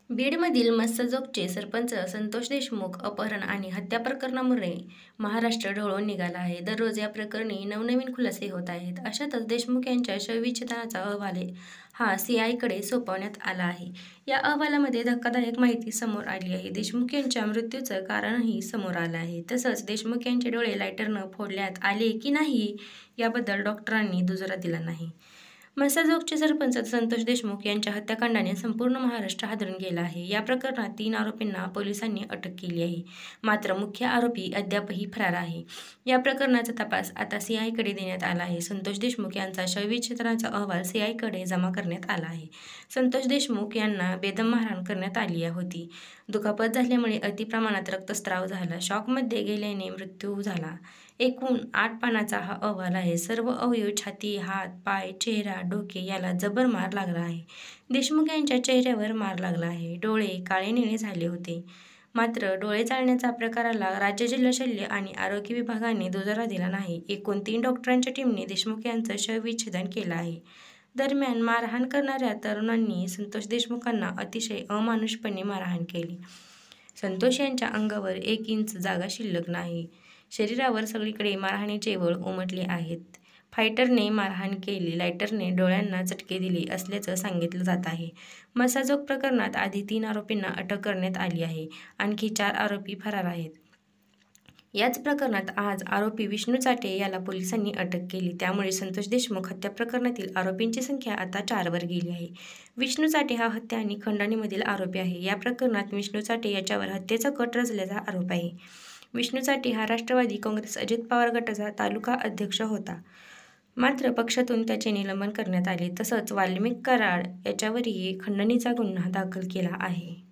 बीडमधील मस्सजोगचे सरपंच संतोष देशमुख अपहरण आणि हत्या प्रकरणामुळे महाराष्ट्र ढवळून निघाला आहे. दररोज या प्रकरणी नवनवीन खुलासे होत आहेत. अशातच देशमुख यांच्या शवविच्छेदनाचा अहवाल हा सीआयकडे सोपवण्यात आला आहे. या अहवालामध्ये धक्कादायक माहिती समोर आली आहे. देशमुख यांच्या मृत्यूचं कारणही समोर आलं आहे. तसंच देशमुख यांचे डोळे लायटरनं फोडण्यात आले की नाही याबद्दल डॉक्टरांनी दुजोरा दिला नाही. मस्सजोगचे सरपंच संतोष देशमुख यांच्या हत्याकांडाने संपूर्ण महाराष्ट्र हादरून गेला आहे. या प्रकरणात 3 आरोपींना पोलिसांनी अटक केली आहे. मात्र मुख्य आरोपी अद्यापही फरार आहे. या प्रकरणाचा तपास आता सीआयकडे देण्यात आला आहे. संतोष देशमुख यांचा शवविच्छेदनाचा अहवाल सीआयकडे जमा करण्यात आला आहे. संतोष देशमुख यांना बेदम मारहाण करण्यात आली होती. दुखापत झाल्यामुळे अतिप्रमाणात रक्तस्राव झाला. शॉकमध्ये गेल्याने मृत्यू झाला. एकूण 8 पानाचा हा अहवाल आहे. सर्व अवयव, छाती, हात, पाय, चेहरा, डोके याला जबर मार लागला आहे. देशमुख यांच्या चेहऱ्यावर मार लागला आहे. डोळे काळे-निळे झाले होते. मात्र डोळे जाळण्याच्या प्रकाराला राज्य जिल्हा शल्य आणि आरोग्य विभागाने दुजोरा दिला नाही. एकूण 3 डॉक्टरांच्या टीमने देशमुख यांचं शवविच्छेदन केलं आहे. दरम्यान मारहाण करणाऱ्या तरुणांनी संतोष देशमुखांना अतिशय अमानुषपणे मारहाण केली. संतोष यांच्या अंगावर 1 इंच जागा शिल्लक नाही. शरीरावर सगळीकडे मारहाणीचे वळ उमटले आहेत. फायटरने मारहाण केली, लायटरने डोळ्यांना चटके दिले असल्याचं सांगितलं जात आहे. मस्सजोग प्रकरणात आधी 3 आरोपींना अटक करण्यात आली आहे. आणखी 4 आरोपी फरार आहेत. याच प्रकरणात आज आरोपी विष्णू चाटे याला पोलिसांनी अटक केली. त्यामुळे संतोष देशमुख हत्या प्रकरणातील आरोपींची संख्या आता 4 वर गेली आहे. विष्णू चाटे हा हत्या आणि खंडणीमधील आरोपी आहे. या प्रकरणात विष्णू चाटे याच्यावर हत्येचा कट रचल्याचा आरोप आहे. विष्णू चाटे हा राष्ट्रवादी काँग्रेस अजित पवार गटाचा तालुका अध्यक्ष होता. मात्र पक्षातून त्याचे निलंबन करण्यात आले. तसंच वाल्मिक कराड याच्यावरही खंडणीचा गुन्हा दाखल केला आहे.